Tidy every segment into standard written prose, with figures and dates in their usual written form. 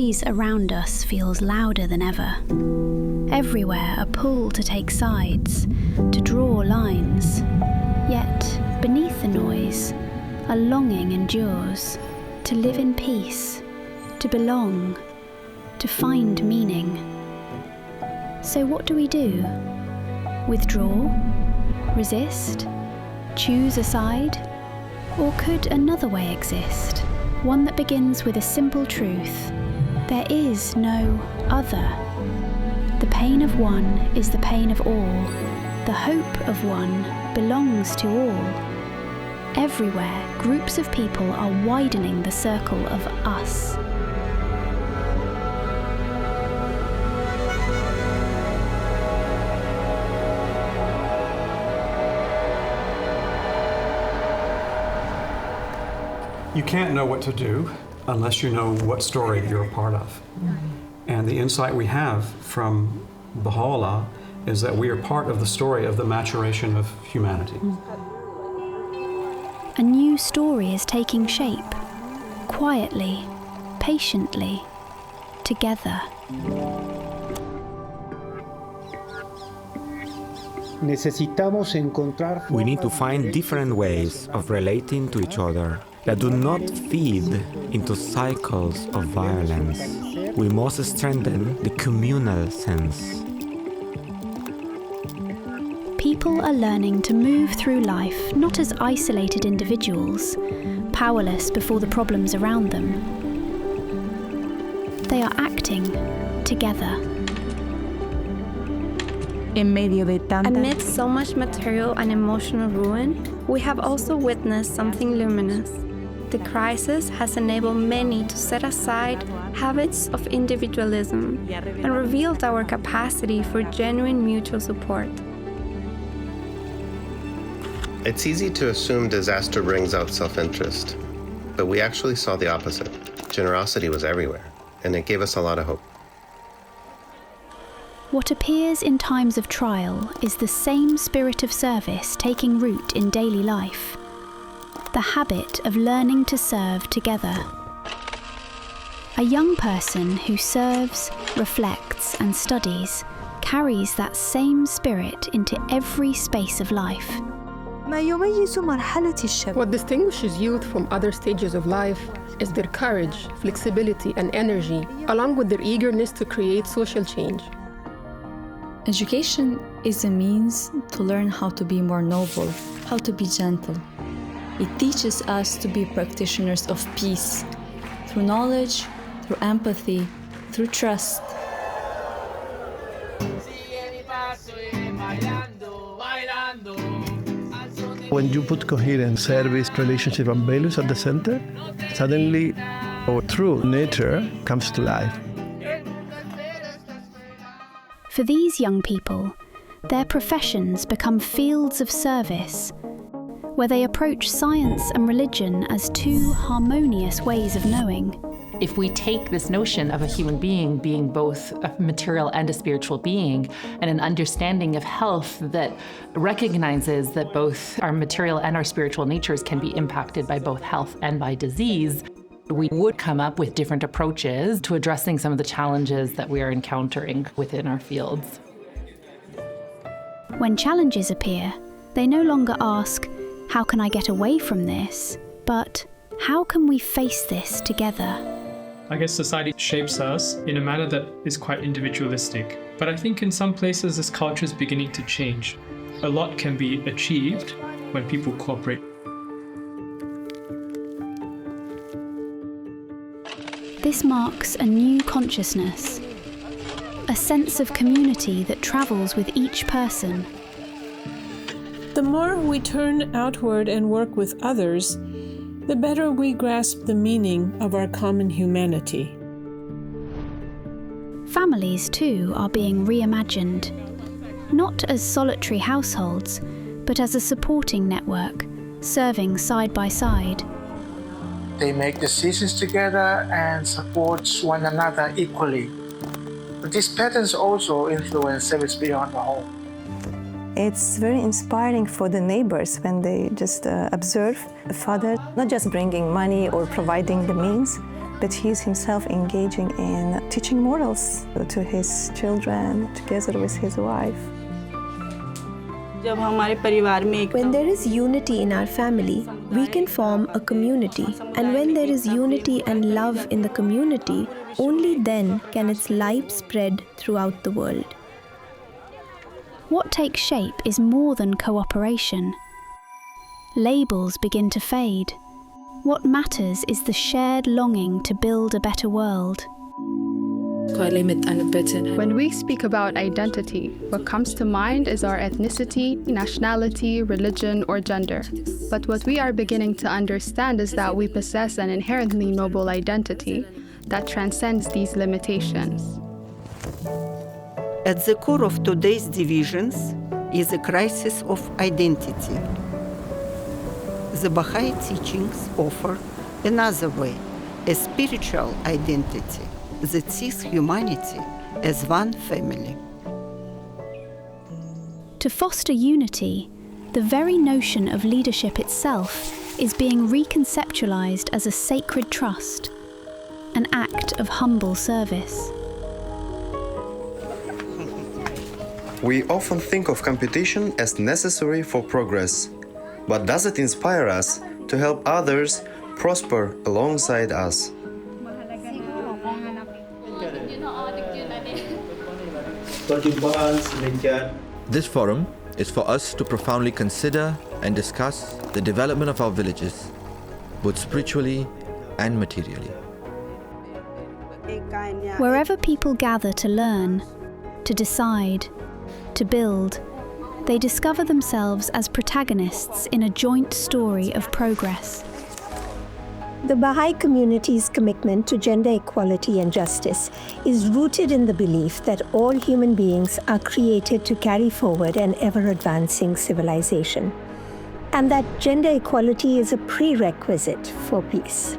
noise around us feels louder than ever. Everywhere a pull to take sides, to draw lines. Yet, beneath the noise, a longing endures, to live in peace, to belong, to find meaning. So what do we do? Withdraw? Resist? Choose a side? Or could another way exist? One that begins with a simple truth. There is no other. The pain of one is the pain of all. The hope of one belongs to all. Everywhere, groups of people are widening the circle of us. You can't know what to do unless you know what story you're a part of. And the insight we have from Baha'u'llah is that we are part of the story of the maturation of humanity. A new story is taking shape, quietly, patiently, together. We need to find different ways of relating to each other that do not feed into cycles of violence. We must strengthen the communal sense. People are learning to move through life not as isolated individuals, powerless before the problems around them. They are acting together. Amid so much material and emotional ruin, we have also witnessed something luminous. The crisis has enabled many to set aside habits of individualism and revealed our capacity for genuine mutual support. It's easy to assume disaster brings out self-interest, but we actually saw the opposite. Generosity was everywhere, and it gave us a lot of hope. What appears in times of trial is the same spirit of service taking root in daily life. The habit of learning to serve together. A young person who serves, reflects, and studies carries that same spirit into every space of life. What distinguishes youth from other stages of life is their courage, flexibility, and energy, along with their eagerness to create social change. Education is a means to learn how to be more noble, how to be gentle. It teaches us to be practitioners of peace, through knowledge, through empathy, through trust. When you put coherence, service, relationship, and values at the center, suddenly our true nature comes to life. For these young people, their professions become fields of service, where they approach science and religion as two harmonious ways of knowing. If we take this notion of a human being being both a material and a spiritual being, and an understanding of health that recognizes that both our material and our spiritual natures can be impacted by both health and by disease, we would come up with different approaches to addressing some of the challenges that we are encountering within our fields. When challenges appear, they no longer ask, "How can I get away from this?" but "How can we face this together?" I guess society shapes us in a manner that is quite individualistic. But I think in some places this culture is beginning to change. A lot can be achieved when people cooperate. This marks a new consciousness, a sense of community that travels with each person. The more we turn outward and work with others, the better we grasp the meaning of our common humanity. Families, too, are being reimagined, not as solitary households, but as a supporting network, serving side by side. They make decisions together and support one another equally. But these patterns also influence service beyond the home. It's very inspiring for the neighbors when they just observe a father not just bringing money or providing the means, but he's himself engaging in teaching morals to his children together with his wife. When there is unity in our family, we can form a community. And when there is unity and love in the community, only then can its light spread throughout the world. What takes shape is more than cooperation. Labels begin to fade. What matters is the shared longing to build a better world. When we speak about identity, what comes to mind is our ethnicity, nationality, religion, or gender. But what we are beginning to understand is that we possess an inherently noble identity that transcends these limitations. At the core of today's divisions is a crisis of identity. The Baha'i teachings offer another way, a spiritual identity that sees humanity as one family. To foster unity, the very notion of leadership itself is being reconceptualized as a sacred trust, an act of humble service. We often think of competition as necessary for progress, but does it inspire us to help others prosper alongside us? This forum is for us to profoundly consider and discuss the development of our villages, both spiritually and materially. Wherever people gather to learn, to decide, to build, they discover themselves as protagonists in a joint story of progress. The Baha'i community's commitment to gender equality and justice is rooted in the belief that all human beings are created to carry forward an ever-advancing civilization, and that gender equality is a prerequisite for peace.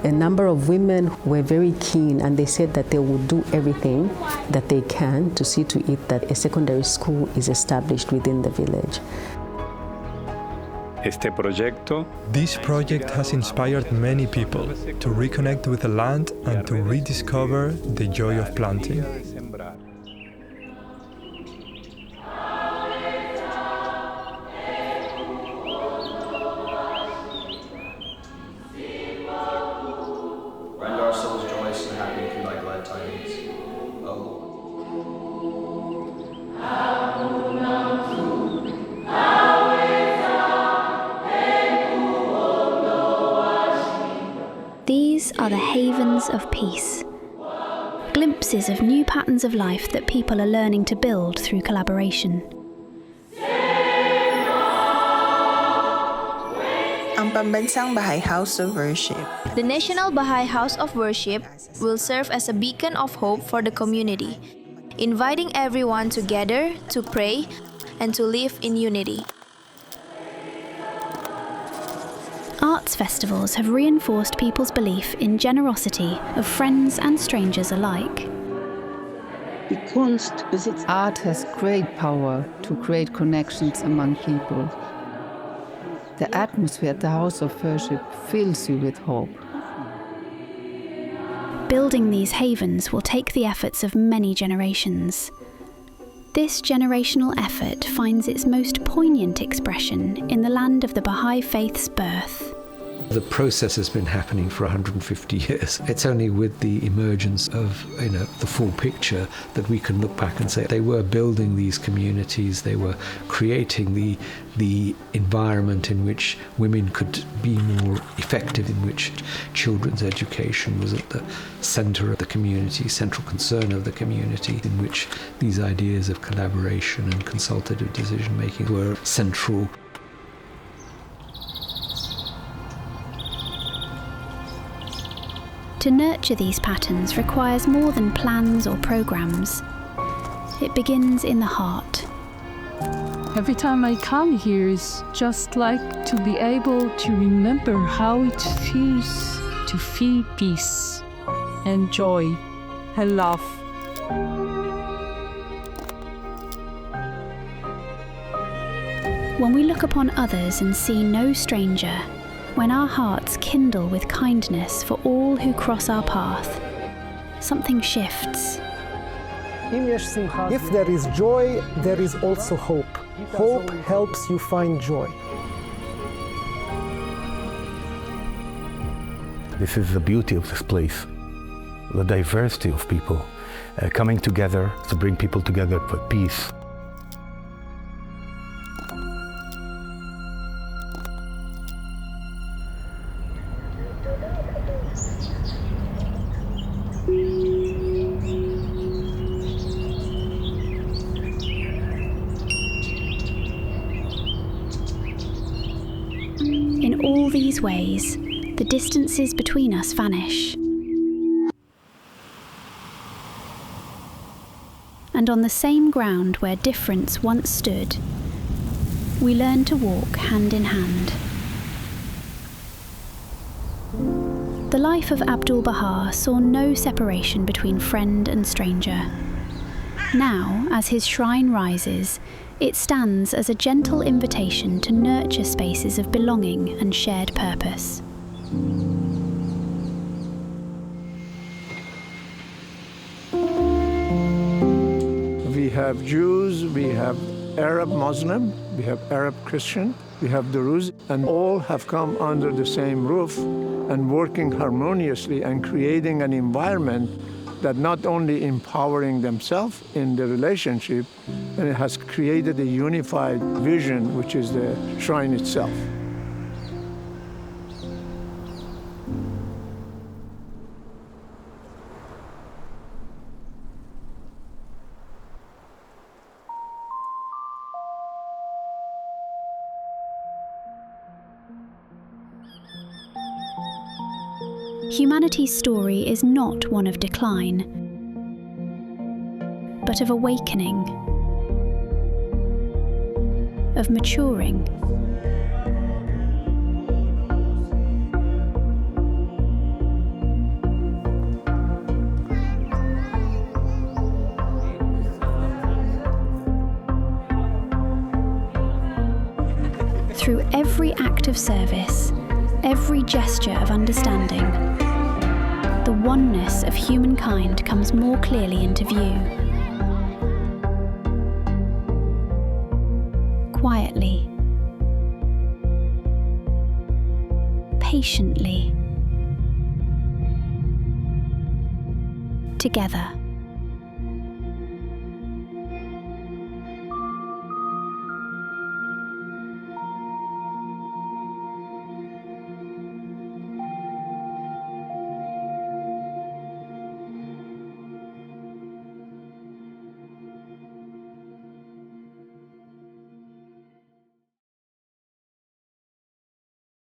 A number of women were very keen, and they said that they would do everything that they can to see to it that a secondary school is established within the village. This project has inspired many people to reconnect with the land and to rediscover the joy of planting. Render our souls joyous and happy through thy glad tidings, O Lord. These are the havens of peace. Glimpses of new patterns of life that people are learning to build through collaboration. Ang Pambansang Baha'i House of Worship. The National Baha'i House of Worship will serve as a beacon of hope for the community, inviting everyone to gather, to pray, and to live in unity. Arts festivals have reinforced people's belief in generosity of friends and strangers alike. Art has great power to create connections among people. The atmosphere at the House of Worship fills you with hope. Building these havens will take the efforts of many generations. This generational effort finds its most poignant expression in the land of the Baha'i faith's birth. The process has been happening for 150 years. It's only with the emergence of the full picture that we can look back and say they were building these communities, they were creating the environment in which women could be more effective, in which children's education was at the centre of the community, central concern of the community, in which these ideas of collaboration and consultative decision-making were central. To nurture these patterns requires more than plans or programs. It begins in the heart. Every time I come here, it's just like to be able to remember how it feels to feel peace and joy and love. When we look upon others and see no stranger, When our hearts kindle with kindness for all who cross our path, something shifts. If there is joy, there is also hope. Hope helps you find joy. This is the beauty of this place, the diversity of people coming together to bring people together for peace. In all these ways, the distances between us vanish. And on the same ground where difference once stood, we learn to walk hand in hand. The life of Abdu'l-Baha saw no separation between friend and stranger. Now, as his shrine rises, it stands as a gentle invitation to nurture spaces of belonging and shared purpose. We have Jews, we have Arab Muslim, we have Arab Christian, we have Druze, and all have come under the same roof and working harmoniously and creating an environment that not only empowering themselves in the relationship, and it has created a unified vision, which is the shrine itself. Humanity's story is not one of decline, but of awakening, of maturing. Through every act of service, every gesture of understanding, the oneness of humankind comes more clearly into view. Quietly, patiently, together.